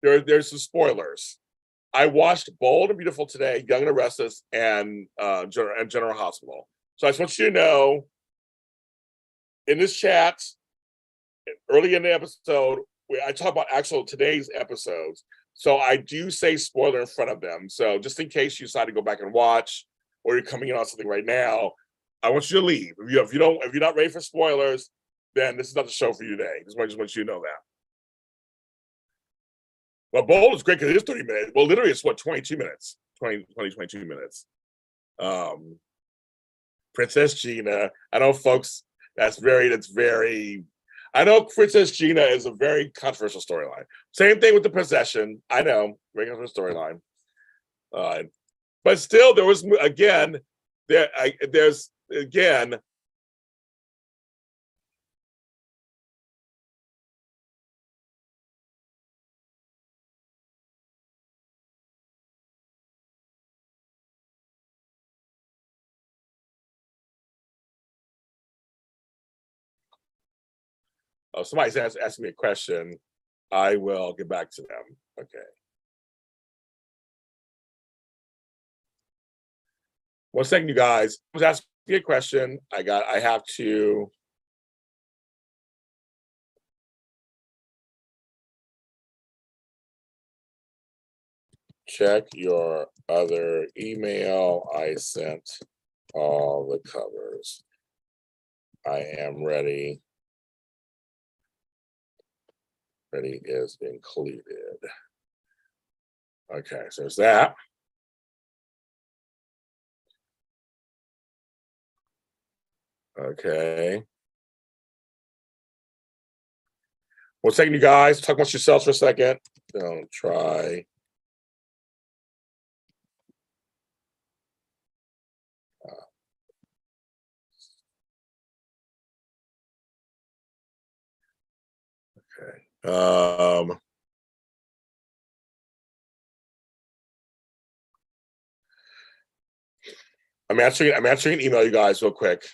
there's some spoilers. I watched Bold and Beautiful today, Young and the Restless, and General Hospital. So I just want you to know, in this chat, early in the episode, I talk about actual today's episodes. So I do say spoiler in front of them. So just in case you decide to go back and watch, or you're coming in on something right now, I want you to leave. If you're not ready for spoilers, then this is not the show for you today. I just want you to know that. Well, Bold is great because it is 30 minutes. Well, literally, it's 22 minutes. 22 minutes. Princess Gina. I know, folks, that's very. I know Princess Gina is a very controversial storyline. Same thing with the possession. I know, very controversial storyline. But still, there was there's Oh, somebody's asking me a question. I will get back to them. Okay. One second, you guys. I was asking me a question. I have to. Check your other email. I sent all the covers. I am ready. Ready is included. Okay, so there's that. Okay. One second, you guys. Talk amongst yourselves for a second. Don't try. Okay. I'm answering an email, you guys, real quick.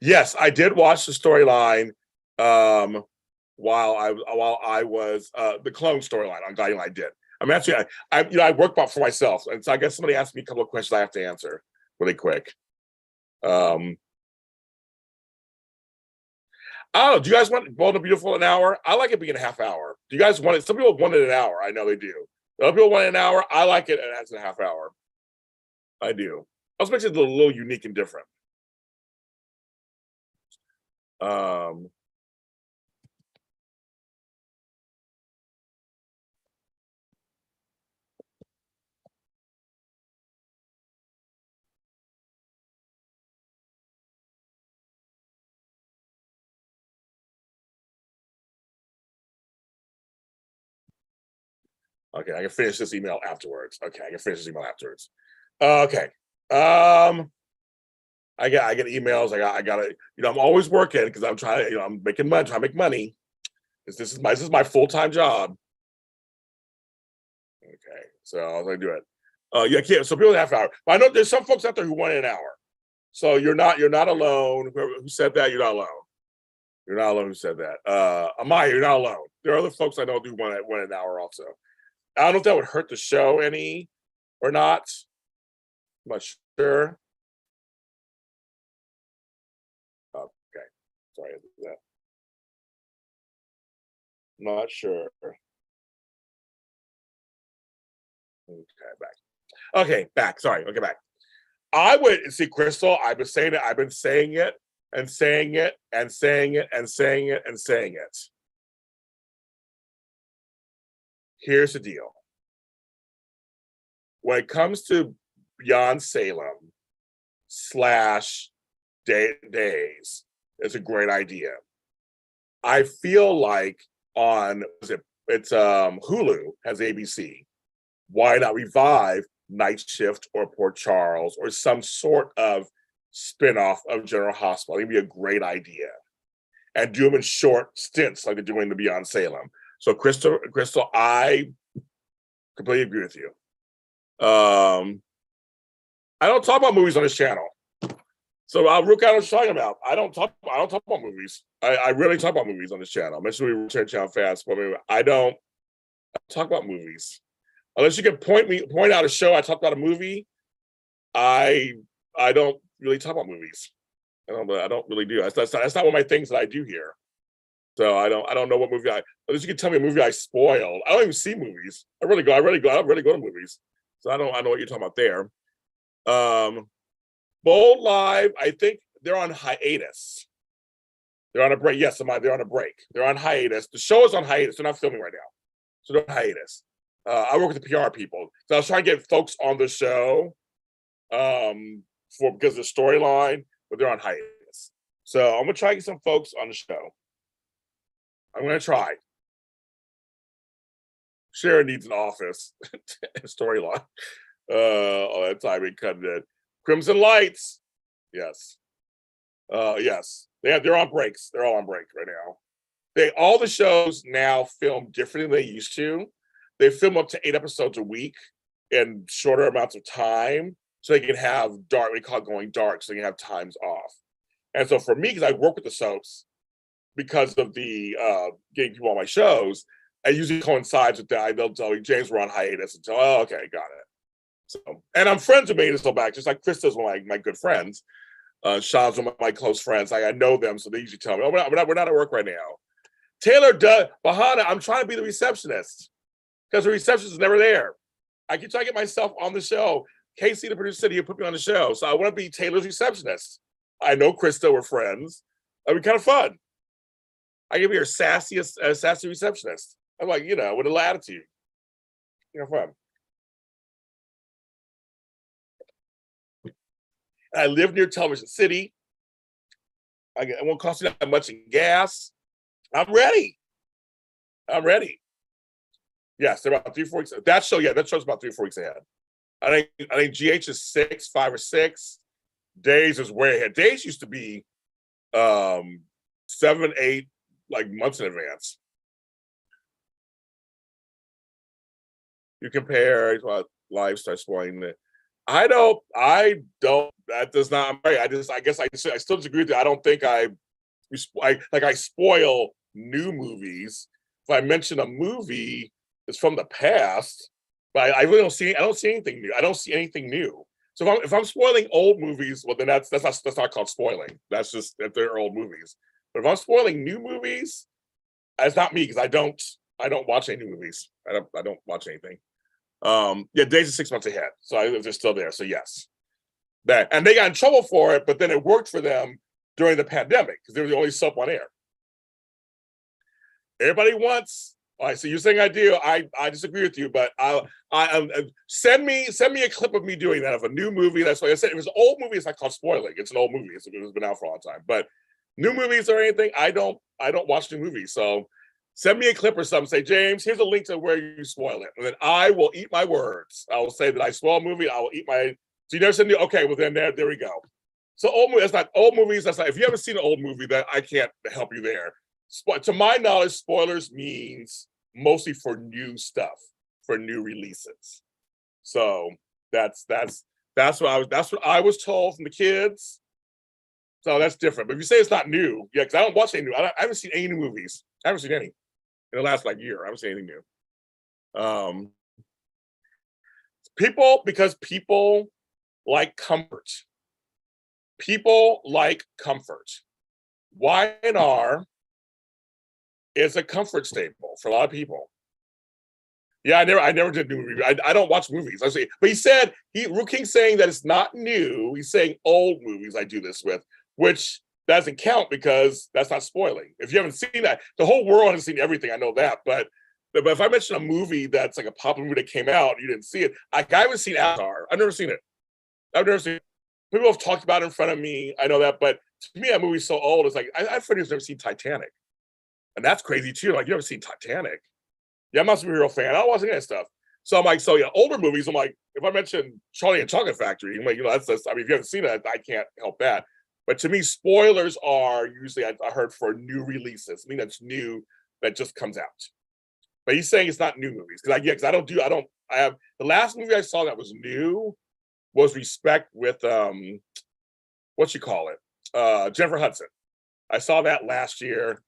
Yes, I did watch the storyline while I was the clone storyline on Guiding Light. I did. I'm actually I work for myself, and so I guess somebody asked me a couple of questions I have to answer really quick. Oh, do you guys want Bold and Beautiful an hour? I like it being a half hour. Do you guys want it? Some people want it an hour. I know they do. Other people want it an hour. I like it as a half hour. I do. I was makes it a little unique and different. Um, okay, I can finish this email afterwards. Okay, I can finish this email afterwards. Okay. I get emails. I got to, I'm always working because I'm trying to, I'm making money, trying to make money. This is my full-time job. Okay, so I was gonna do it. Yeah, can't. So people half hour. But I know there's some folks out there who want an hour. So you're not alone. Who said that? You're not alone. You're not alone. Who said that? Amaya, you're not alone. There are other folks I know do want an hour also. I don't know if that would hurt the show any or not. I'm not sure. Okay, sorry that. Not sure. Okay, back. Okay, back. Sorry. Okay, back. I would see Crystal. I've been saying it. I've been saying it and saying it and saying it and saying it and saying it. Here's the deal. When it comes to Beyond Salem / days, it's a great idea. I feel like on it's Hulu has ABC. Why not revive Night Shift or Port Charles or some sort of spinoff of General Hospital? It'd be a great idea. And do them in short stints like they're doing the Beyond Salem. So Crystal, I completely agree with you. I don't talk about movies on this channel. So I'll look at what you're talking about. I don't talk about movies. I rarely talk about movies on this channel. I'm sure we return channel fast, but I don't talk about movies. Unless you can point out a show I talked about a movie, I don't really talk about movies. I don't really do. That's not one of my things that I do here. So I don't know what movie unless you can tell me a movie I spoiled. I don't even see movies. I really go to movies. So I know what you're talking about there. Bold Live, I think they're on hiatus. They're on a break. Yes, they're on a break. They're on hiatus. The show is on hiatus. They're not filming right now. So they're on hiatus. I work with the PR people. So I was trying to get folks on the show because of the storyline, but they're on hiatus. So I'm gonna try to get some folks on the show. I'm gonna try. Sharon needs an office storyline. All that time we cut it. Crimson Lights. Yes. Yes. They're on breaks. They're all on break right now. All the shows now film differently than they used to. They film up to 8 episodes a week in shorter amounts of time, so they can have dark. We call it going dark, so they can have times off. And so for me, because I work with the soaps, because of the getting people on my shows, it usually coincides with that. They'll tell me, James, we're on hiatus. And so, oh, okay, got it. So, and I'm friends with Maine still back, just like Krista's one of my good friends. Sean's one of my close friends. I know them, so they usually tell me, oh, we're not at work right now. Taylor does, Bahana, I'm trying to be the receptionist because the receptionist is never there. I keep trying to get myself on the show. Casey, the producer, said he'd put me on the show. So I want to be Taylor's receptionist. I know Krista, we're friends. It'd be kind of fun. I can be her sassy receptionist. I'm like, with a little attitude. Fun. I live near Television City. It won't cost me that much in gas. I'm ready. Yes, they're about 3-4 weeks. That show's about 3-4 weeks ahead. I think GH is 5 or 6. Days is way ahead. Days used to be 7, 8 months in advance. You compare live starts spoiling it. I don't. That does not. I guess I still disagree with you. I don't think I spoil new movies. If I mention a movie that's from the past, but I really don't see. I don't see anything new. I don't see anything new. So if I'm spoiling old movies, well, then that's not called spoiling. That's just that they're old movies. But if I'm spoiling new movies, it's not me because I don't watch any new movies. I don't watch anything. Days are 6 months ahead, so they're still there. So yes, and they got in trouble for it, but then it worked for them during the pandemic because they were the only soap on air. Everybody wants. All right, so you're saying I do. I disagree with you, but I send me a clip of me doing that of a new movie. That's like I said. If it's an old movie, it's not called spoiling. It's an old movie. It's been out for a long time. But new movies or anything, I don't watch new movies. So send me a clip or something. Say, James, here's a link to where you spoil it, and then I will eat my words. I will say that I spoil a movie. I will eat my. So you never send me. Okay, well then there we go. So old movie. That's not old movies. That's not. If you haven't seen an old movie, that I can't help you there. To my knowledge, spoilers means mostly for new stuff, for new releases. So that's what I was told from the kids. So that's different. But if you say it's not new, yeah, because I don't watch any new. I haven't seen any new movies. I haven't seen any in the last year. I haven't seen anything new. People like comfort. People like comfort. Y&R is a comfort staple for a lot of people. Yeah, I never did new movies. I don't watch movies. I say, but he said Ru King's saying that it's not new. He's saying old movies I do this with, which doesn't count because that's not spoiling. If you haven't seen that, the whole world hasn't seen everything. I know that, but if I mention a movie that's like a popular movie that came out, you didn't see it. I haven't seen Avatar. I've never seen it. People have talked about it in front of me. I know that, but to me, that movie's so old. It's like I have friends who've never seen Titanic, and that's crazy too. Like you never seen Titanic? Yeah, I'm not a superhero fan. I don't watch any of that stuff. So I'm like, older movies. I'm like, if I mention Charlie and Chocolate Factory, I'm like, that's. I mean, if you haven't seen it, I can't help that. But to me, spoilers are usually I heard for new releases. I mean, that's new that just comes out. But he's saying it's not new movies because I have the last movie I saw that was new was Respect with what you call it, Jennifer Hudson. I saw that last year.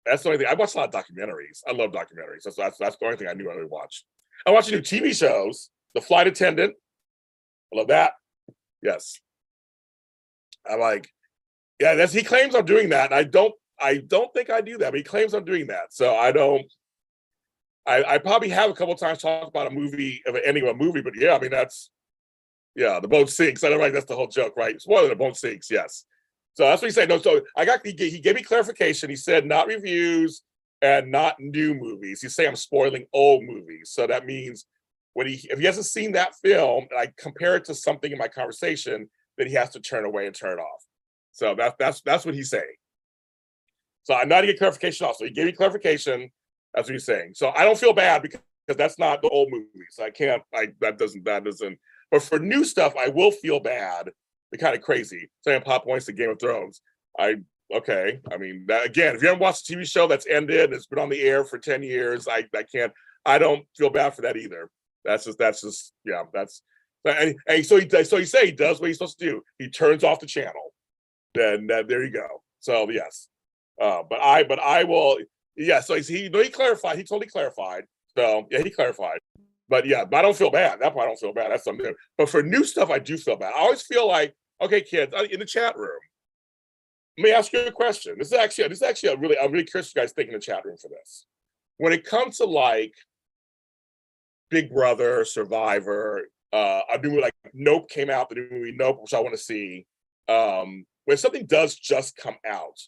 That's the only thing. I watch a lot of documentaries. I love documentaries. That's the only thing I knew I would watch. I watch new TV shows. The Flight Attendant. I love that. Yes. I'm like, yeah. He claims I'm doing that. And I don't think I do that. But he claims I'm doing that. So I don't. I probably have a couple of times talked about a movie, of an ending of a movie. But yeah, I mean the boat sinks. I don't like that's the whole joke, right? Spoiler: the boat sinks. Yes. So that's what he said. No, so he gave me clarification. He said not reviews and not new movies. He's saying I'm spoiling old movies. So that means if he hasn't seen that film and I compare it to something in my conversation, then he has to turn away and turn it off. So that's what he's saying. So I'm not to get clarification also. He gave me clarification. That's what he's saying. So I don't feel bad because that's not the old movies. That doesn't. But for new stuff, I will feel bad. They're kind of crazy. Saying Pop points to Game of Thrones. Okay. I mean, again, if you haven't watched a TV show that's ended, it's been on the air for 10 years, I don't feel bad for that either. That's just yeah, and so he say he does what he's supposed to do. He turns off the channel. Then there you go. So yes. But I will. Yeah. So he clarified. He totally clarified. So yeah, he clarified. But yeah, but I don't feel bad. That part I don't feel bad. That's something new. But for new stuff, I do feel bad. I always feel like, okay, kids, in the chat room. Let me ask you a question. This is actually I'm really curious you guys think in the chat room for this. When it comes to like Big Brother, Survivor, a new like Nope came out, the new movie Nope, which I want to see. When something does just come out,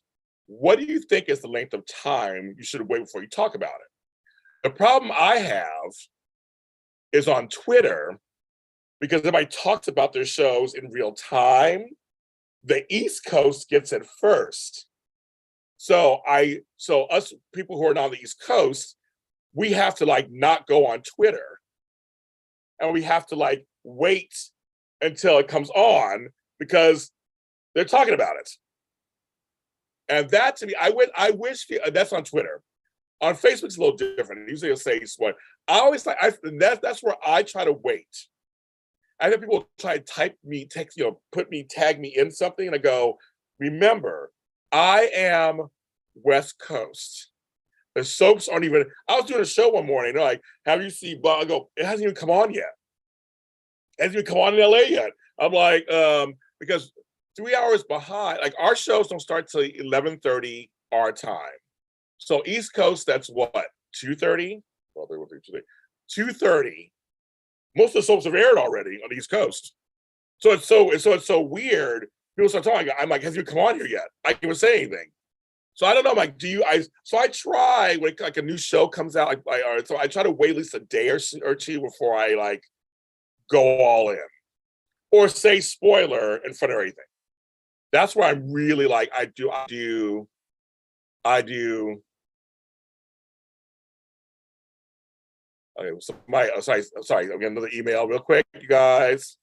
what do you think is the length of time you should wait before you talk about it? The problem I have is on Twitter, because everybody talks about their shows in real time. The East Coast gets it first. So us people who are not on the East Coast, we have to like not go on Twitter. And we have to like wait until it comes on because they're talking about it. And that to me, I wish that's on Twitter. On Facebook, it's a little different. Usually it'll say what I always like. That's where I try to wait. I have people try to tag me in something, and I go, remember, I am West Coast. The soaps aren't even. I was doing a show one morning. They're like, "Have you seen?" I go, "It hasn't even come on yet. It hasn't even come on in LA yet." I'm like, because 3 hours behind. Like our shows don't start till 11:30 our time. So East Coast, that's what 2:30. Well, 2:30. Most of the soaps have aired already on the East Coast. So it's so weird. People start talking. I'm like, has you come on here yet? I can't even say anything. So I don't know. I'm like, so I try when like a new show comes out. So I try to wait at least a day or two before I like go all in or say spoiler in front of everything. That's where I'm really like, I do. Okay, so sorry. I'm getting another email real quick, you guys.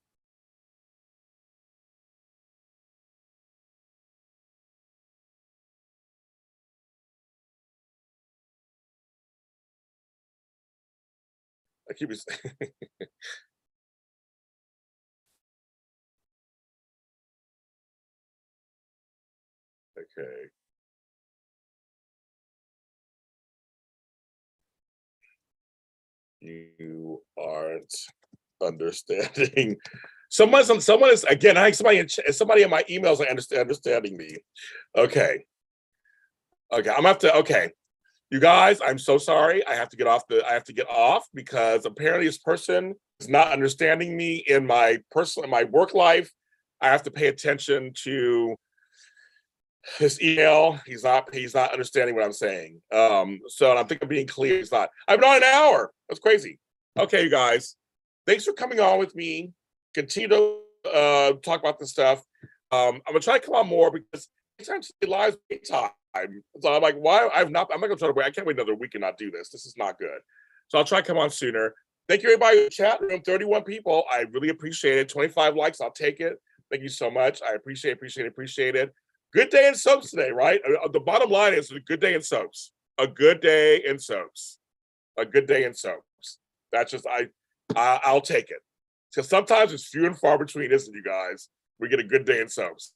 I keep okay. You aren't understanding. Someone is again. I think somebody in my emails are understanding me. Okay. I'm gonna have to. Okay, you guys. I'm so sorry. I have to get off because apparently this person is not understanding me in my work life. I have to pay attention to his email. He's not understanding what I'm saying. So I'm thinking of being clear. He's not. I've been on an hour. That's crazy. Okay, you guys. Thanks for coming on with me. Continue to talk about this stuff. I'm gonna try to come on more because sometimes it lies time. So I'm like, why? I'm not gonna try to wait. I can't wait another week and not do this. This is not good. So I'll try to come on sooner. Thank you, everybody in the chat room. 31 people. I really appreciate it. 25 likes. I'll take it. Thank you so much. I appreciate it. Good day in soaps today, right? The bottom line is a good day in soaps. A good day in soaps. A good day in soaps. That's just I'll take it. Because sometimes it's few and far between, isn't it, you guys? We get a good day in soaps.